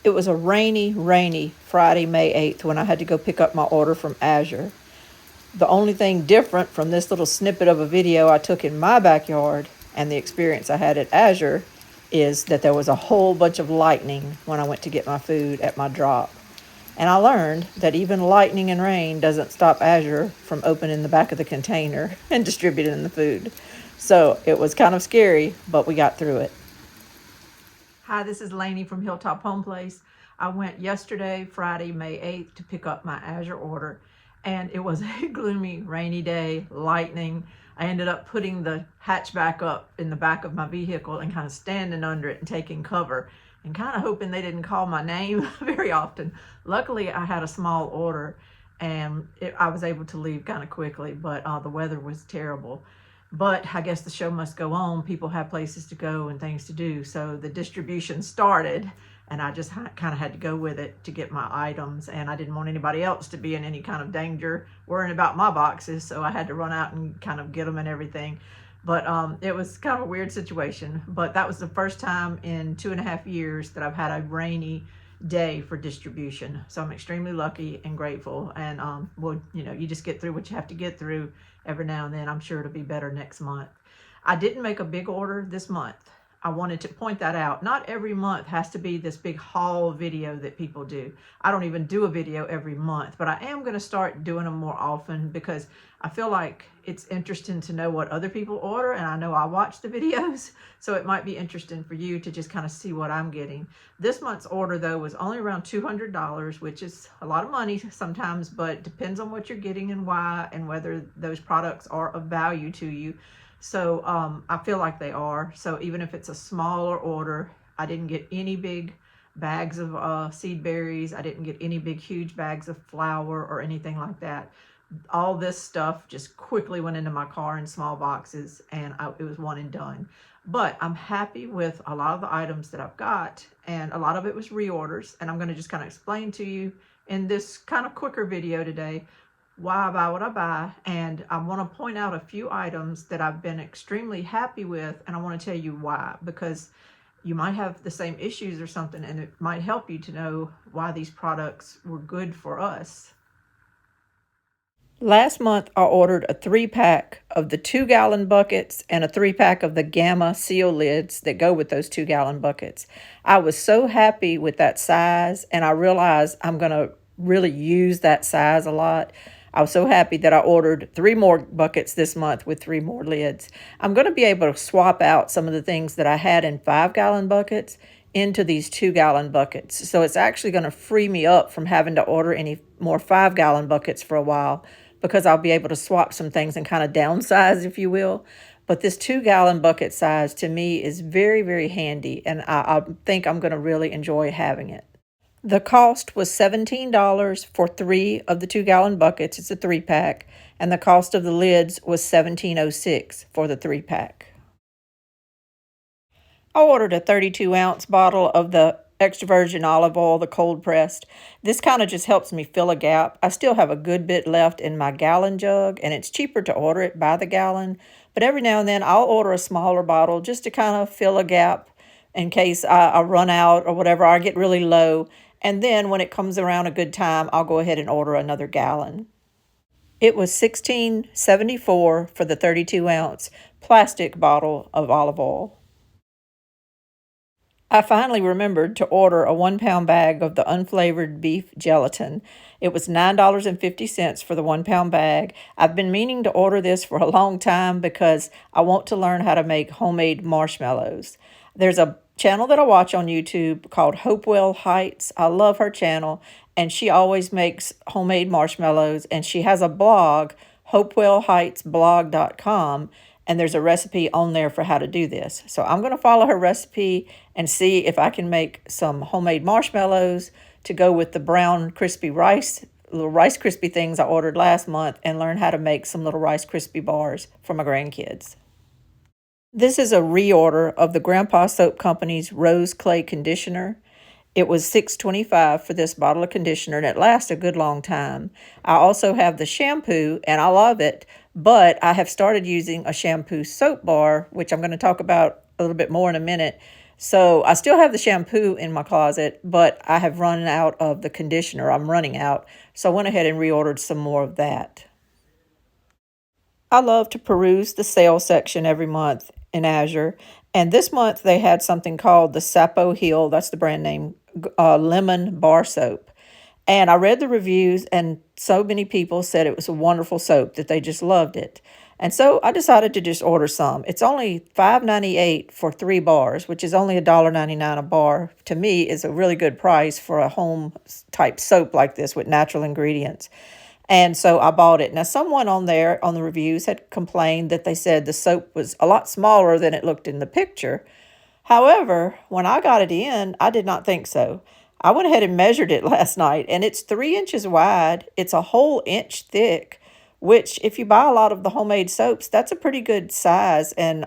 It was a rainy Friday, May 8th when I had to go pick up my order from Azure. The only thing different from this little snippet of a video I took in my backyard and the experience I had at Azure is that there was a whole bunch of lightning when I went to get my food at my drop. And I learned that even lightning and rain doesn't stop Azure from opening the back of the container and distributing the food. So it was kind of scary, but we got through it. Hi, this is Lainey from Hilltop Home Place. I went yesterday, Friday, May 8th, to pick up my Azure order, and it was a gloomy, rainy day, lightning. I ended up putting the hatchback up in the back of my vehicle and kind of standing under it and taking cover and kind of hoping they didn't call my name very often. Luckily, I had a small order and I was able to leave kind of quickly, but the weather was terrible. But I guess the show must go on. People have places to go and things to do. So the distribution started and I just kind of had to go with it to get my items. And I didn't want anybody else to be in any kind of danger worrying about my boxes. So I had to run out and kind of get them and everything. But it was kind of a weird situation. But that was the first time in 2.5 years that I've had a rainy day for distribution. So I'm extremely lucky and grateful. And well, you just get through what you have to get through every now and then. I'm sure it'll be better next month. I didn't make a big order this month. I wanted to point that out. Not every month has to be this big haul video that people do. I don't even do a video every month, but I am going to start doing them more often because I feel like it's interesting to know what other people order, and I know I watch the videos, so it might be interesting for you to just kind of see what I'm getting. This month's order, though, was only around $200, which is a lot of money sometimes, but depends on what you're getting and why and whether those products are of value to you. So I feel like they are. So even if it's a smaller order, I didn't get any big bags of seed berries. I didn't get any big, huge bags of flour or anything like that. All this stuff just quickly went into my car in small boxes, and it was one and done. But I'm happy with a lot of the items that I've got, and a lot of it was reorders. And I'm going to just kind of explain to you in this kind of quicker video today why I buy what I buy, and I want to point out a few items that I've been extremely happy with, and I want to tell you why, because you might have the same issues or something, and it might help you to know why these products were good for us. Last month, I ordered a 3-pack of the 2-gallon buckets and a 3-pack of the Gamma seal lids that go with those 2-gallon buckets. I was so happy with that size, and I realized I'm going to really use that size a lot. I was so happy that I ordered 3 more buckets this month with 3 more lids. I'm going to be able to swap out some of the things that I had in 5-gallon buckets into these 2-gallon buckets. So it's actually going to free me up from having to order any more 5-gallon buckets for a while, because I'll be able to swap some things and kind of downsize, if you will. But this 2-gallon bucket size to me is very, very handy, and I think I'm going to really enjoy having it. The cost was $17 for 3 of the 2-gallon buckets. It's a 3-pack. And the cost of the lids was $17.06 for the 3-pack. I ordered a 32-ounce bottle of the extra virgin olive oil, the cold pressed. This kind of just helps me fill a gap. I still have a good bit left in my gallon jug, and it's cheaper to order it by the gallon. But every now and then I'll order a smaller bottle just to kind of fill a gap in case I run out or whatever, I get really low. And then when it comes around a good time, I'll go ahead and order another gallon. It was $16.74 for the 32-ounce plastic bottle of olive oil. I finally remembered to order a 1-pound bag of the unflavored beef gelatin. It was $9.50 for the 1-pound bag. I've been meaning to order this for a long time because I want to learn how to make homemade marshmallows. There's a channel that I watch on YouTube called Hopewell Heights. I love her channel, and she always makes homemade marshmallows, and she has a blog, hopewellheightsblog.com, and there's a recipe on there for how to do this. So I'm going to follow her recipe and see if I can make some homemade marshmallows to go with the brown crispy little Rice Krispie things I ordered last month, and learn how to make some little Rice Krispie bars for my grandkids. This is a reorder of the Grandpa Soap Company's Rose Clay Conditioner. It was $6.25 for this bottle of conditioner, and it lasts a good long time. I also have the shampoo, and I love it, but I have started using a shampoo soap bar, which I'm going to talk about a little bit more in a minute. So I still have the shampoo in my closet, but I have run out of the conditioner. I'm running out. So I went ahead and reordered some more of that. I love to peruse the sale section every month in Azure. And this month they had something called the Sapo Hill, that's the brand name, lemon bar soap. And I read the reviews, and so many people said it was a wonderful soap, that they just loved it. And so I decided to just order some. It's only $5.98 for 3 bars, which is only $1.99 a bar. To me, is a really good price for a home type soap like this with natural ingredients. And so I bought it. Now, someone on there on the reviews had complained that they said the soap was a lot smaller than it looked in the picture. However, when I got it in, I did not think so. I went ahead and measured it last night, and it's 3 inches wide. It's a whole inch thick, which, if you buy a lot of the homemade soaps, that's a pretty good size and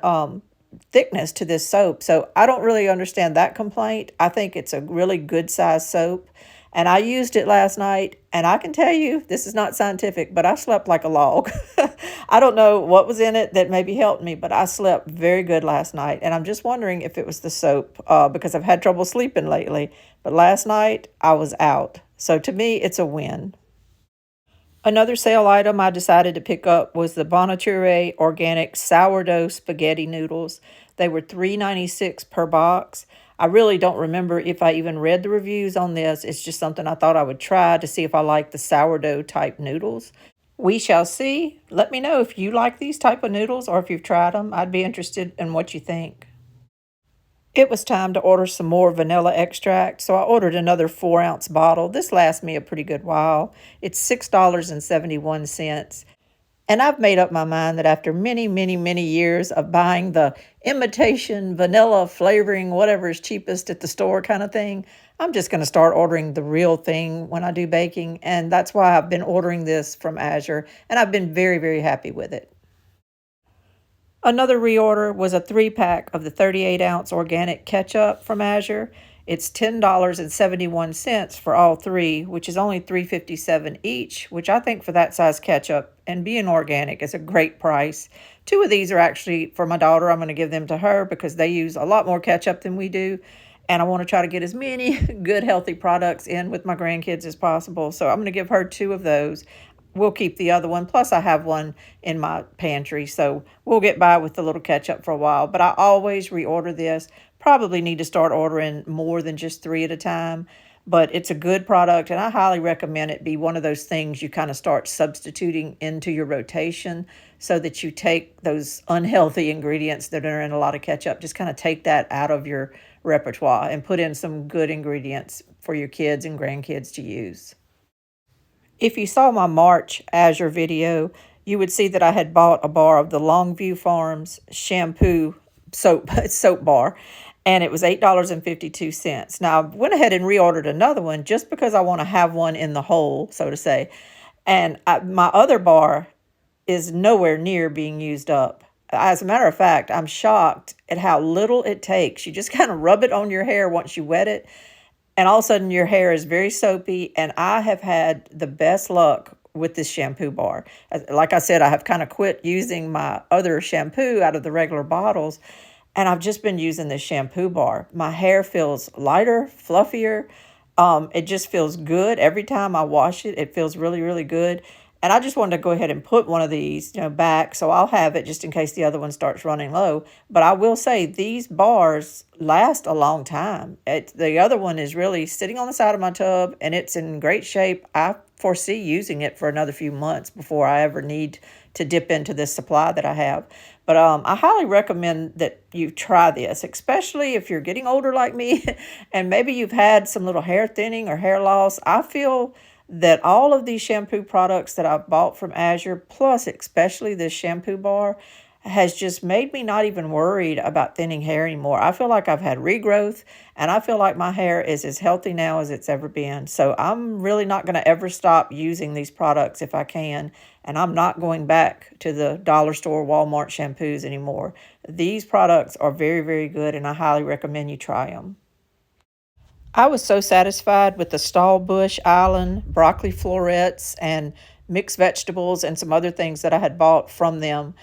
thickness to this soap. So I don't really understand that complaint. I think it's a really good size soap. And I used it last night, and I can tell you, this is not scientific, but I slept like a log. I don't know what was in it that maybe helped me, but I slept very good last night. And I'm just wondering if it was the soap, because I've had trouble sleeping lately. But last night, I was out. So to me, it's a win. Another sale item I decided to pick up was the Bonature organic sourdough spaghetti noodles. They were $3.96 per box. I really don't remember if I even read the reviews on this. It's just something I thought I would try to see if I like the sourdough type noodles. We shall see. Let me know if you like these type of noodles or if you've tried them. I'd be interested in what you think. It was time to order some more vanilla extract, so I ordered another 4-ounce bottle. This lasts me a pretty good while. It's $6.71. And I've made up my mind that after many, many, many years of buying the imitation vanilla flavoring, whatever is cheapest at the store kind of thing, I'm just going to start ordering the real thing when I do baking. And that's why I've been ordering this from Azure, and I've been very, very happy with it. Another reorder was a 3-pack of the 38-ounce organic ketchup from Azure. It's $10.71 for all three, which is only $3.57 each, which I think for that size ketchup and being organic is a great price. 2 of these are actually for my daughter. I'm going to give them to her because they use a lot more ketchup than we do. And I want to try to get as many good, healthy products in with my grandkids as possible. So I'm going to give her 2 of those. We'll keep the other one. Plus, I have one in my pantry, so we'll get by with the little ketchup for a while. But I always reorder this. Probably need to start ordering more than just 3 at a time. But it's a good product, and I highly recommend it be one of those things you kind of start substituting into your rotation so that you take those unhealthy ingredients that are in a lot of ketchup, just kind of take that out of your repertoire and put in some good ingredients for your kids and grandkids to use. If you saw my March Azure video, you would see that I had bought a bar of the Longview Farms shampoo soap bar, and it was $8.52. Now, I went ahead and reordered another one just because I want to have one in the hole, so to say. And my other bar is nowhere near being used up. As a matter of fact, I'm shocked at how little it takes. You just kind of rub it on your hair once you wet it, and all of a sudden your hair is very soapy. And I have had the best luck with this shampoo bar. Like I said, I have kind of quit using my other shampoo out of the regular bottles, and I've just been using this shampoo bar. My hair feels lighter, fluffier. It just feels good. Every time I wash it, it feels really, really good. And I just wanted to go ahead and put one of these, back, so I'll have it just in case the other one starts running low. But I will say these bars last a long time. The other one is really sitting on the side of my tub, and it's in great shape. I foresee using it for another few months before I ever need to dip into this supply that I have. But I highly recommend that you try this, especially if you're getting older like me and maybe you've had some little hair thinning or hair loss. I feel that all of these shampoo products that I've bought from Azure, plus especially this shampoo bar, has just made me not even worried about thinning hair anymore. I feel like I've had regrowth, and I feel like my hair is as healthy now as it's ever been. So I'm really not going to ever stop using these products if I can, and I'm not going back to the dollar store Walmart shampoos anymore. These products are very, very good, and I highly recommend you try them. I was so satisfied with the Stallbush Island broccoli florets and mixed vegetables and some other things that I had bought from them.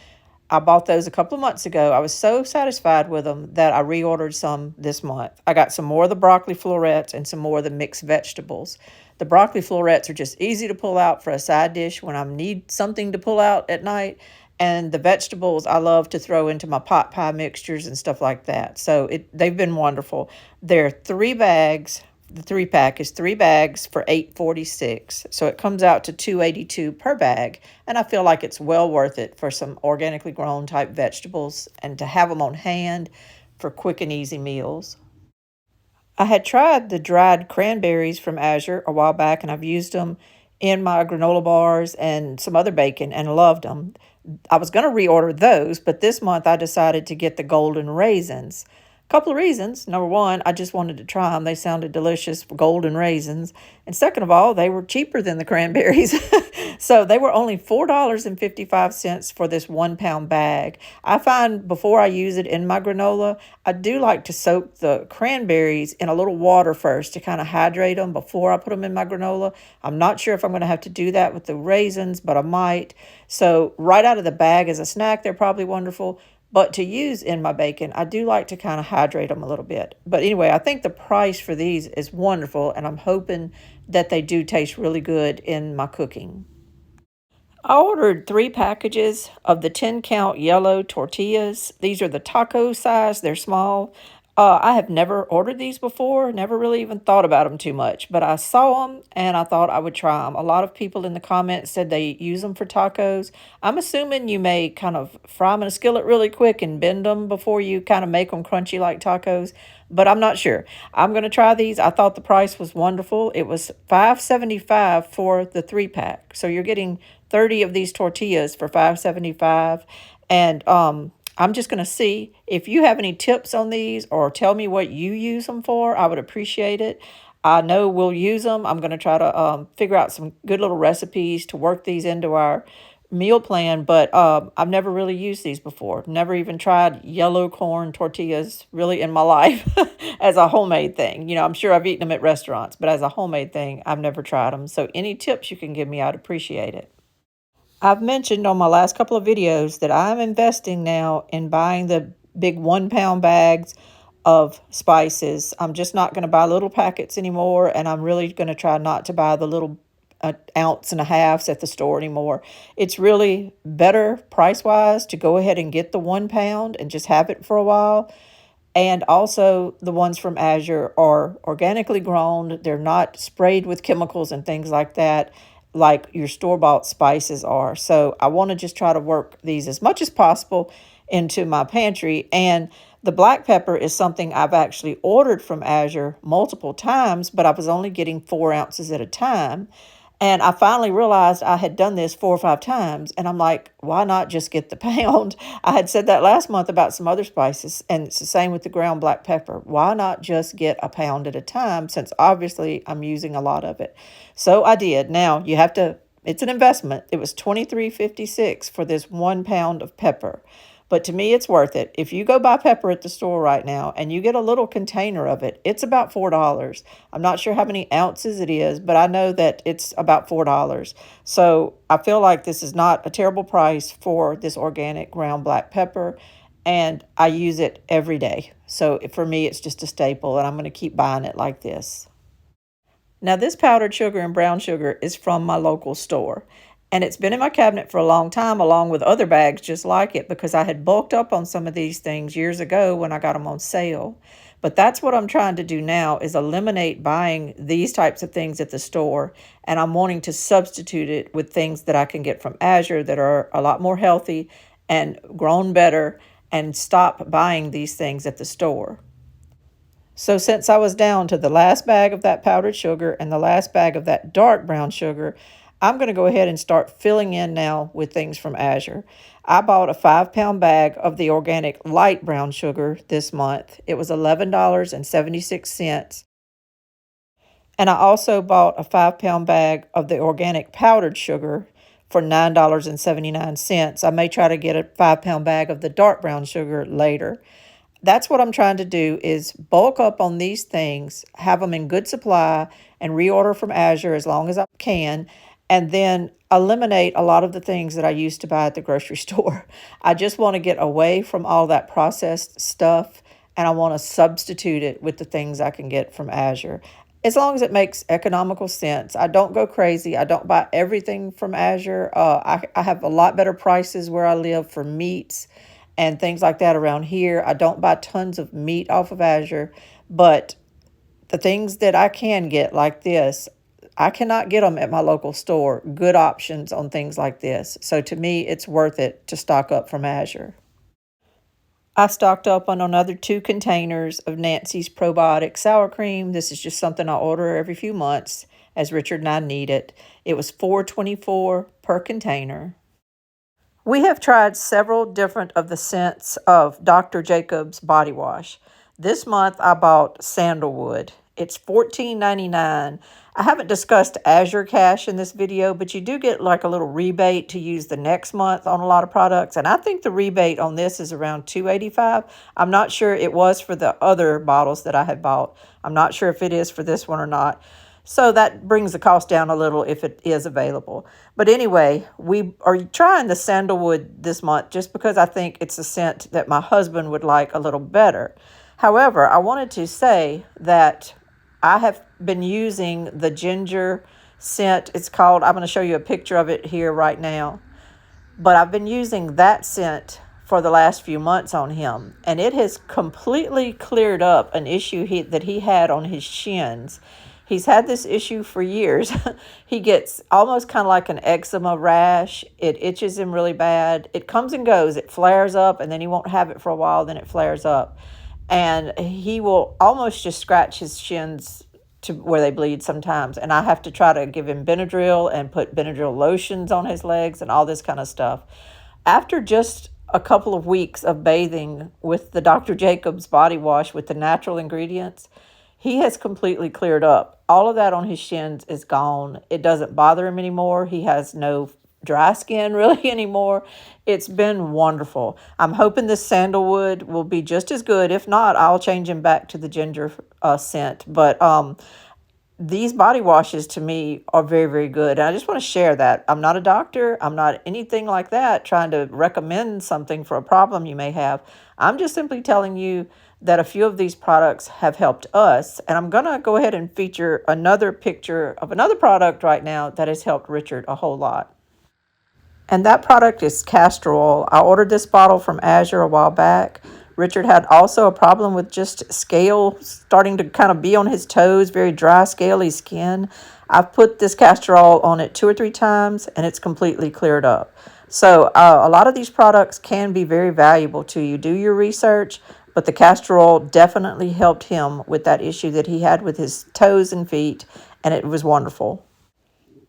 I bought those a couple of months ago. I was so satisfied with them that I reordered some this month. I got some more of the broccoli florets and some more of the mixed vegetables. The broccoli florets are just easy to pull out for a side dish when I need something to pull out at night. And the vegetables I love to throw into my pot pie mixtures and stuff like that. So they've been wonderful. They're 3 bags. The 3 pack is 3 bags for $8.46. So it comes out to $2.82 per bag. And I feel like it's well worth it for some organically grown type vegetables and to have them on hand for quick and easy meals. I had tried the dried cranberries from Azure a while back, and I've used them in my granola bars and some other bacon and loved them. I was going to reorder those, but this month I decided to get the golden raisins. A couple of reasons. Number one, I just wanted to try them. They sounded delicious for golden raisins. And second of all, they were cheaper than the cranberries. So they were only $4.55 for this 1 pound bag. I find before I use it in my granola, I do like to soak the cranberries in a little water first to kind of hydrate them before I put them in my granola. I'm not sure if I'm going to have to do that with the raisins, but I might. So right out of the bag as a snack, they're probably wonderful. But to use in my bacon, I do like to kind of hydrate them a little bit. But anyway, I think the price for these is wonderful, and I'm hoping that they do taste really good in my cooking. I ordered 3 packages of the 10 count yellow tortillas. These are the taco size, they're small. I have never ordered these before, never really even thought about them too much, but I saw them and I thought I would try them. A lot of people in the comments said they use them for tacos. I'm assuming you may kind of fry them in a skillet really quick and bend them before you kind of make them crunchy like tacos, but I'm not sure. I'm going to try these. I thought the price was wonderful. It was $5.75 for the 3 pack. So you're getting 30 of these tortillas for $5.75. And I'm just going to see if you have any tips on these or tell me what you use them for. I would appreciate it. I know we'll use them. I'm going to try to figure out some good little recipes to work these into our meal plan, but I've never really used these before. Never even tried yellow corn tortillas really in my life as a homemade thing. I'm sure I've eaten them at restaurants, but as a homemade thing, I've never tried them. So any tips you can give me, I'd appreciate it. I've mentioned on my last couple of videos that I'm investing now in buying the big 1 pound bags of spices. I'm just not going to buy little packets anymore, and I'm really going to try not to buy the little ounce and a halves at the store anymore. It's really better price-wise to go ahead and get the 1 pound and just have it for a while. And also the ones from Azure are organically grown. They're not sprayed with chemicals and things like that, like your store-bought spices are. So I want to just try to work these as much as possible into my pantry. And the black pepper is something I've actually ordered from Azure multiple times, but I was only getting 4 ounces at a time. And I finally realized I had done this 4 or 5 times. And I'm like, why not just get the pound? I had said that last month about some other spices. And it's the same with the ground black pepper. Why not just get a pound at a time, since obviously I'm using a lot of it? So I did. Now you have to, it's an investment. It was $23.56 for this 1 pound of pepper. But to me, it's worth it. If you go buy pepper at the store right now and you get a little container of it, it's about $4. I'm not sure how many ounces it is, but I know that it's about $4. So I feel like this is not a terrible price for this organic ground black pepper, and I use it every day. So for me, it's just a staple, and I'm going to keep buying it like this. Now, this powdered sugar and brown sugar is from my local store, and it's been in my cabinet for a long time, along with other bags just like it, because I had bulked up on some of these things years ago when I got them on sale. But that's what I'm trying to do now, is eliminate buying these types of things at the store, and I'm wanting to substitute it with things that I can get from Azure that are a lot more healthy and grown better, and stop buying these things at the store. So since I was down to the last bag of that powdered sugar and the last bag of that dark brown sugar, I'm going to go ahead and start filling in now with things from Azure. I bought a 5 pound bag of the organic light brown sugar this month. It was $11.76. And I also bought a 5 pound bag of the organic powdered sugar for $9.79. I may try to get a 5 pound bag of the dark brown sugar later. That's what I'm trying to do, is bulk up on these things, have them in good supply, and reorder from Azure as long as I can. and then eliminate a lot of the things that I used to buy at the grocery store. I just want to get away from all that processed stuff, and I want to substitute it with the things I can get from Azure. As long as it makes economical sense. I don't go crazy. I don't buy everything from Azure. I have a lot better prices where I live for meats and things like that around here. I don't buy tons of meat off of Azure, but the things that I can get like this, I cannot get them at my local store. Good options on things like this. So to me, it's worth it to stock up from Azure. I stocked up on another 2 containers of Nancy's probiotic sour cream. This is just something I order every few months as Richard and I need it. It was $4.24 per container. We have tried several different of the scents of Dr. Jacobs body wash. This month I bought sandalwood. It's $14.99. I haven't discussed Azure Cash in this video, but you do get like a little rebate to use the next month on a lot of products. And I think the rebate on this is around $2.85. I'm not sure it was for the other bottles that I had bought. I'm not sure if it is for this one or not. So that brings the cost down a little if it is available. But anyway, we are trying the sandalwood this month just because I think it's a scent that my husband would like a little better. However, I wanted to say that I have been using the ginger scent. It's called, I'm going to show you a picture of it here right now. But I've been using that scent for the last few months on him, and it has completely cleared up an issue that he had on his shins. He's had this issue for years. He gets almost kind of like an eczema rash. It itches him really bad. It comes and goes. It flares up, and then he won't have it for a while, then it flares up. And he will almost just scratch his shins to where they bleed sometimes. And I have to try to give him Benadryl and put Benadryl lotions on his legs and all this kind of stuff. After just a couple of weeks of bathing with the Dr. Jacobs body wash with the natural ingredients, he has completely cleared up. All of that on his shins is gone. It doesn't bother him anymore. He has no dry skin really anymore. It's been wonderful. I'm hoping this sandalwood will be just as good. If not, I'll change him back to the ginger scent. But these body washes to me are very, very good. And I just want to share that. I'm not a doctor. I'm not anything like that trying to recommend something for a problem you may have. I'm just simply telling you that a few of these products have helped us. And I'm going to go ahead and feature another picture of another product right now that has helped Richard a whole lot. And that product is castor oil. I ordered this bottle from Azure a while back. Richard had also a problem with just scale starting to kind of be on his toes, very dry, scaly skin. I've put this castor oil on it 2 or 3 times, and it's completely cleared up. So a lot of these products can be very valuable to you. Do your research, but the castor oil definitely helped him with that issue that he had with his toes and feet, and it was wonderful.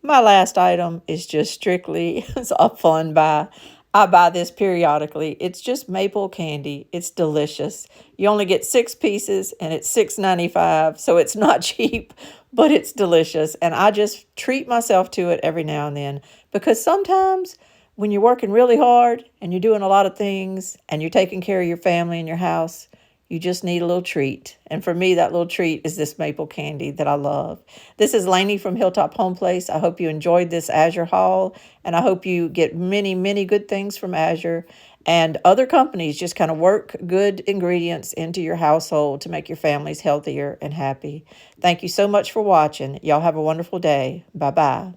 My last item is just strictly a fun buy. I buy this periodically. It's just maple candy. It's delicious. You only get 6 pieces and it's $6.95, so it's not cheap, but it's delicious. And I just treat myself to it every now and then because sometimes when you're working really hard and you're doing a lot of things and you're taking care of your family and your house, you just need a little treat. And for me, that little treat is this maple candy that I love. This is Lainey from Hilltop Home Place. I hope you enjoyed this Azure haul, and I hope you get many, many good things from Azure. And other companies just kind of work good ingredients into your household to make your families healthier and happy. Thank you so much for watching. Y'all have a wonderful day. Bye-bye.